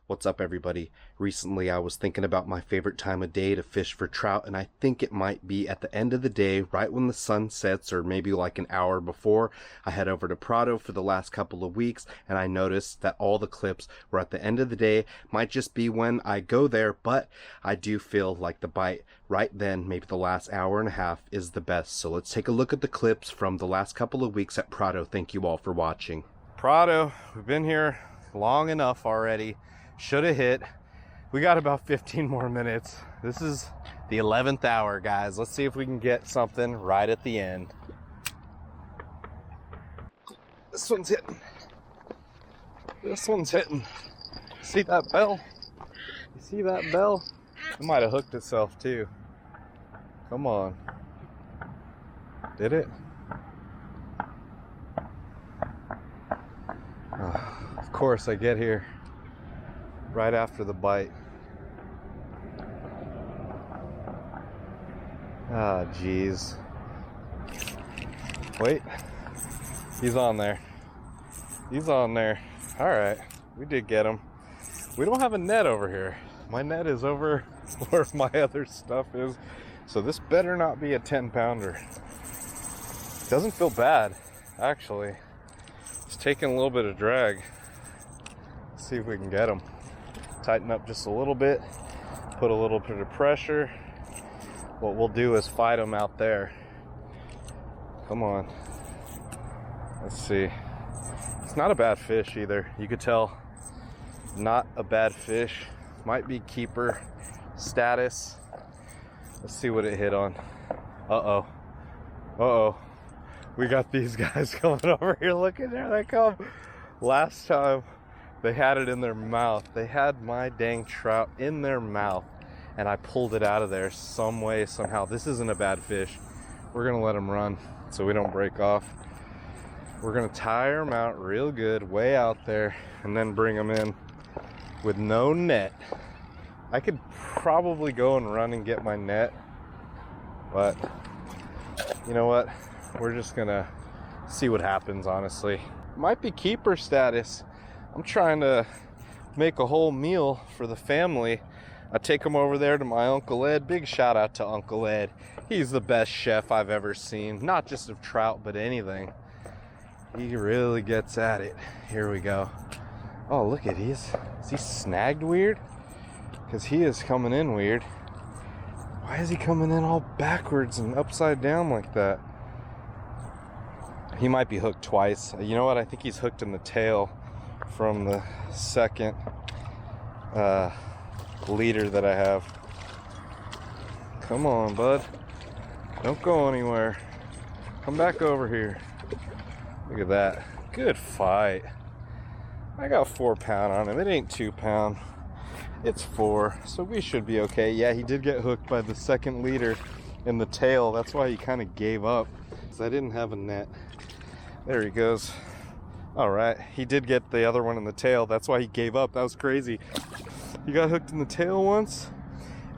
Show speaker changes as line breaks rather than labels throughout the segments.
What's up, everybody? Recently I was thinking about my favorite time of day to fish for trout, and I think it might be at the end of the day, right when the sun sets, or maybe like an hour before. I head over to Prado for the last couple of weeks, and I noticed that all the clips were at the end of the day. Might just be when I go there, but I do feel like the bite right then, maybe the last hour and a half, is the best. So let's take a look at the clips from the last couple of weeks at Prado. Thank you all for watching. Prado, we've been here long enough already. Should have hit. We got about 15 more minutes. This is the 11th hour, guys. Let's see if we can get something right at the end. This one's hitting. This one's hitting. See that bell? You see that bell? It might have hooked itself too. Come on. Did it? Of course, I get here right after the bite. Ah, geez. Wait. He's on there. He's on there. All right. We did get him. We don't have a net over here. My net is over where my other stuff is. So this better not be a 10-pounder. Doesn't feel bad, actually. It's taking a little bit of drag. Let's see if we can get him. Tighten up just a little bit, put a little bit of pressure. What we'll do is fight him out there. Come on. Let's see. It's not a bad fish either. You could tell, not a bad fish. Might be keeper status. Let's see what it hit on. Uh-oh. Uh-oh. We got these guys coming over here. Look at there they come. Last time, they had it in their mouth. They had my dang trout in their mouth, and I pulled it out of there some way, somehow. This isn't a bad fish. We're gonna let him run so we don't break off. We're gonna tire him out real good, way out there, and then bring him in with no net. I could probably go and run and get my net, but you know what? We're just gonna see what happens, honestly. Might be keeper status. I'm trying to make a whole meal for the family. I take them over there to my Uncle Ed. Big shout out to Uncle Ed. He's the best chef I've ever seen. Not just of trout, but anything. He really gets at it. Here we go. Oh, look at is he snagged weird? Because he is coming in weird. Why is he coming in all backwards and upside down like that? He might be hooked twice. You know what? I think he's hooked in the tail from the second leader that I have. Come on, bud. Don't go anywhere. Come back over here. Look at that. Good fight. I got 4 pound on him. It ain't 2 pound. It's 4. So we should be okay. Yeah, he did get hooked by the second leader in the tail. That's why he kind of gave up. Because I didn't have a net. There he goes. All right, he did get the other one in the tail. That's why he gave up. That was crazy. He got hooked in the tail once,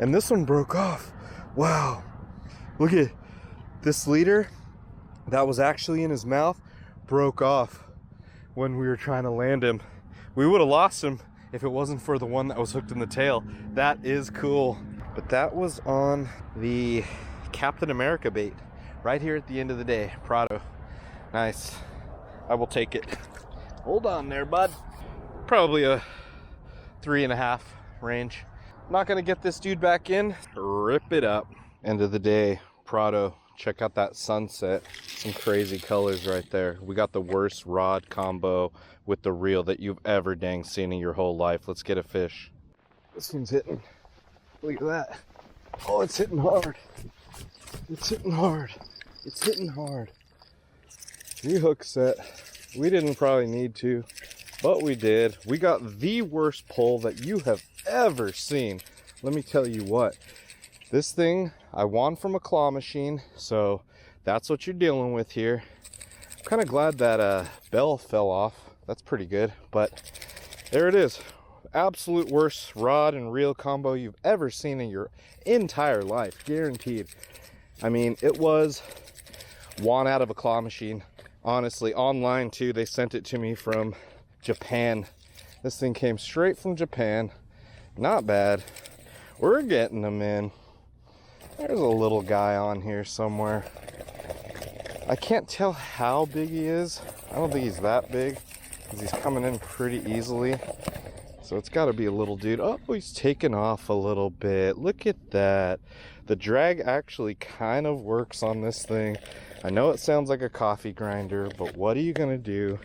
and this one broke off. Wow. Look at this leader that was actually in his mouth, broke off when we were trying to land him. We would have lost him if it wasn't for the one that was hooked in the tail. That is cool. But that was on the Captain America bait right here at the end of the day. Prado. Nice. I will take it. Hold on there, bud. Probably a 3.5 range. Not gonna get this dude back in. Rip it up. End of the day, Prado. Check out that sunset. Some crazy colors right there. We got the worst rod combo with the reel that you've ever dang seen in your whole life. Let's get a fish. This one's hitting. Look at that. Oh, it's hitting hard. It's hitting hard. It's hitting hard. Rehook set. We didn't probably need to, but we did. We got the worst pull that you have ever seen. Let me tell you what. This thing, I won from a claw machine, so that's what you're dealing with here. I'm kind of glad that bell fell off. That's pretty good, but there it is. Absolute worst rod and reel combo you've ever seen in your entire life, guaranteed. I mean, it was won out of a claw machine. Honestly, online too, they sent it to me from Japan. This thing came straight from Japan. Not bad. We're getting them in. There's a little guy on here somewhere. I can't tell how big he is. I don't think he's that big because he's coming in pretty easily. So it's got to be a little dude. Oh, he's taken off a little bit. Look at that. The drag actually kind of works on this thing. I know it sounds like a coffee grinder, but what are you going to do?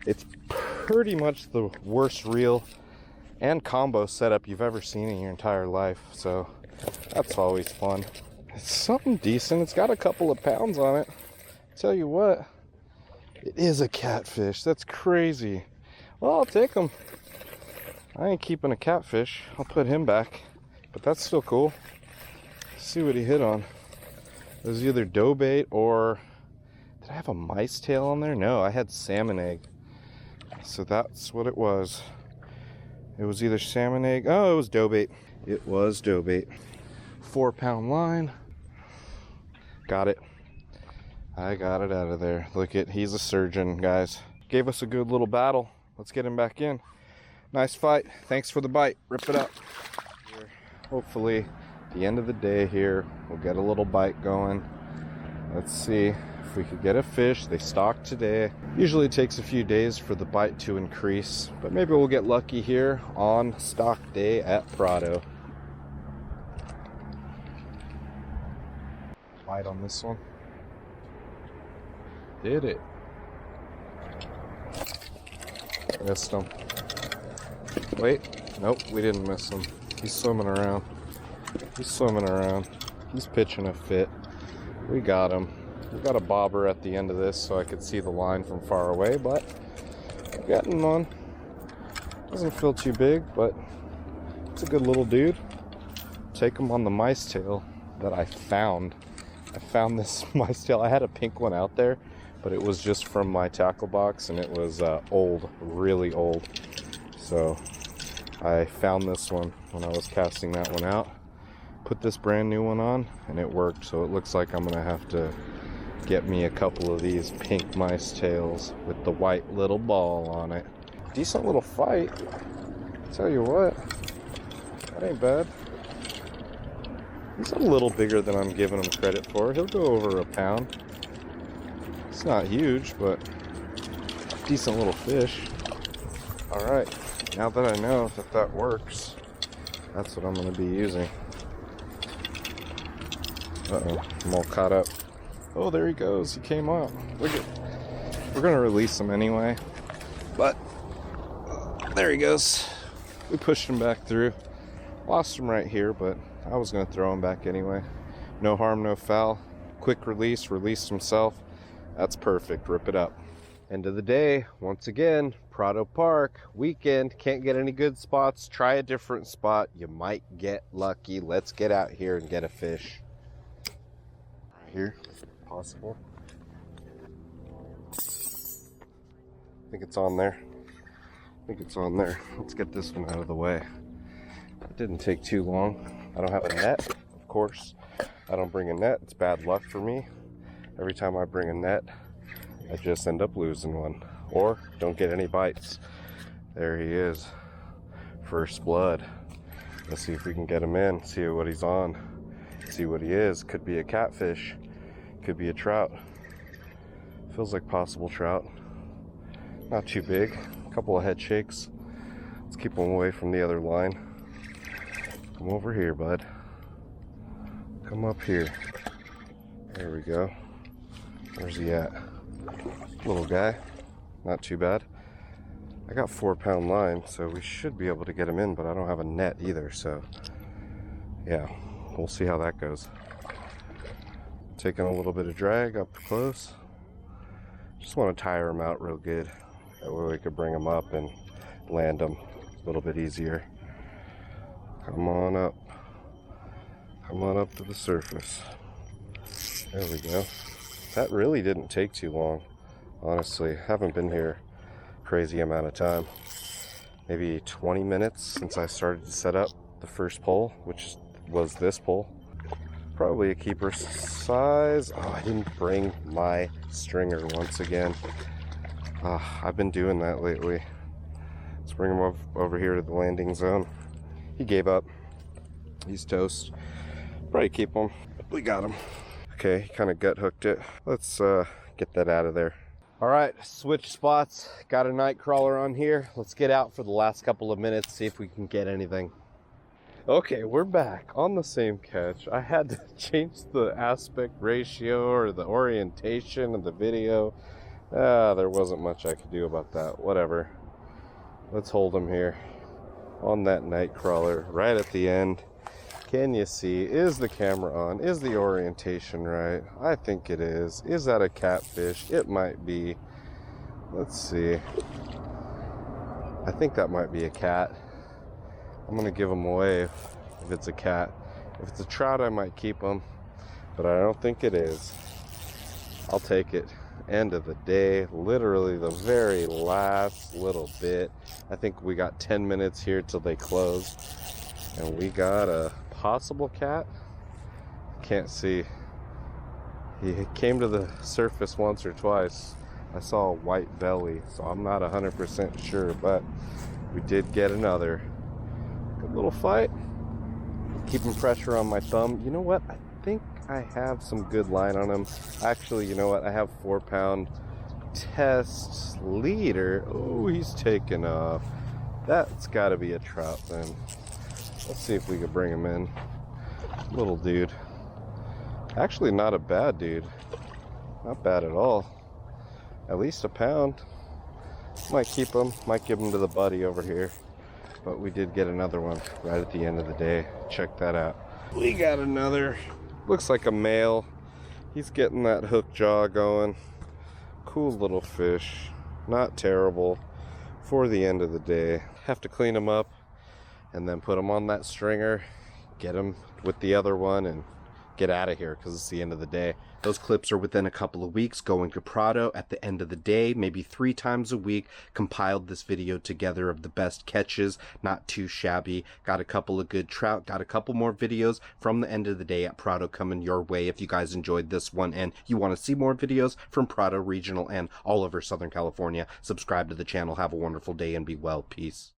It's pretty much the worst reel and combo setup you've ever seen in your entire life. So that's always fun. It's something decent. It's got a couple of pounds on it. Tell you what, it is a catfish. That's crazy. Well, I'll take him. I ain't keeping a catfish. I'll put him back, but that's still cool. Let's see what he hit on. It was either dough bait or, did I have a mice tail on there? No, I had salmon egg. So that's what it was. It was either salmon egg. Oh, it was dough bait. It was dough bait. 4-pound line. Got it. I got it out of there. Look at, he's a surgeon, guys. Gave us a good little battle. Let's get him back in. Nice fight. Thanks for the bite. Rip it up. Hopefully, at the end of the day here, we'll get a little bite going. Let's see if we could get a fish. They stocked today. Usually it takes a few days for the bite to increase, but maybe we'll get lucky here on stock day at Prado. Bite on this one. Did it. Missed him. Wait, nope, we didn't miss him. He's swimming around. He's swimming around. He's pitching a fit. We got him. We got a bobber at the end of this so I could see the line from far away, but we got him on. Doesn't feel too big, but it's a good little dude. Take him on the mice tail that I found. I found this mice tail. I had a pink one out there, but it was just from my tackle box, and it was old, really old. So I found this one when I was casting that one out. Put this brand new one on, and it worked. So it looks like I'm gonna have to get me a couple of these pink mice tails with the white little ball on it. Decent little fight. Tell you what, that ain't bad. He's a little bigger than I'm giving him credit for. He'll go over a pound. It's not huge, but decent little fish. All right, now that I know that that works, that's what I'm going to be using. Uh-oh, I'm all caught up. Oh, there he goes. He came up. Look at. We're going to release him anyway, but there he goes. We pushed him back through. Lost him right here, but I was going to throw him back anyway. No harm, no foul. Quick release, released himself. That's perfect. Rip it up. End of the day, once again, Prado Park, weekend. Can't get any good spots. Try a different spot. You might get lucky. Let's get out here and get a fish. Right here, if possible. I think it's on there. Let's get this one out of the way. It didn't take too long. I don't have a net, of course. I don't bring a net. It's bad luck for me. Every time I bring a net, I just end up losing one or don't get any bites. There he is. First blood. Let's see if we can get him in, see what he's on, see what he is. Could be a catfish, could be a trout. Feels like possible trout. Not too big. A couple of head shakes. Let's keep him away from the other line. Come over here, bud. Come up here. There we go. Where's he at? Little guy. Not too bad. I got 4-pound line, so we should be able to get him in, but I don't have a net either, so yeah, we'll see how that goes. Taking a little bit of drag up close. Just want to tire him out real good. That way we could bring him up and land him a little bit easier. Come on up. Come on up to the surface. There we go. That really didn't take too long. Honestly, haven't been here a crazy amount of time. Maybe 20 minutes since I started to set up the first pole, which was this pole. Probably a keeper size. Oh, I didn't bring my stringer once again. I've been doing that lately. Let's bring him over here to the landing zone. He gave up. He's toast. Probably keep him. We got him. Okay, he kind of gut hooked it. Let's get that out of there. All right, switch spots. Got a night crawler on here. Let's get out for the last couple of minutes, see if we can get anything. Okay, we're back on the same catch. I had to change the aspect ratio or the orientation of the video. There wasn't much I could do about that. Whatever. Let's hold him here on that night crawler right at the end. Can you see? Is the camera on? Is the orientation right? I think it is. Is that a catfish? It might be. Let's see. I think that might be a cat. I'm gonna give him away if it's a cat. If it's a trout, I might keep him, but I don't think it is. I'll take it. End of the day, literally the very last little bit. I think we got 10 minutes here till they close, and we got a possible cat. Can't see. He came to the surface once or twice. I saw a white belly, so I'm not 100% sure, but we did get another. Good little fight. Keeping pressure on my thumb. You know what? I think I have some good line on him. Actually, you know what? I have 4-pound test leader. Oh, he's taken off. That's got to be a trout then. Let's see if we can bring him in. Little dude. Actually, not a bad dude. Not bad at all. At least a pound. Might keep him. Might give him to the buddy over here. But we did get another one right at the end of the day. Check that out. We got another. Looks like a male. He's getting that hook jaw going. Cool little fish. Not terrible for the end of the day. Have to clean him up and then put him on that stringer, get him with the other one, and get out of here because it's the end of the day. Those clips are within a couple of weeks going to Prado at the end of the day, maybe 3 times a week. Compiled this video together of the best catches, not too shabby. Got a couple of good trout, got a couple more videos from the end of the day at Prado coming your way if you guys enjoyed this one and you want to see more videos from Prado Regional and all over Southern California. Subscribe to the channel. Have a wonderful day and be well. Peace.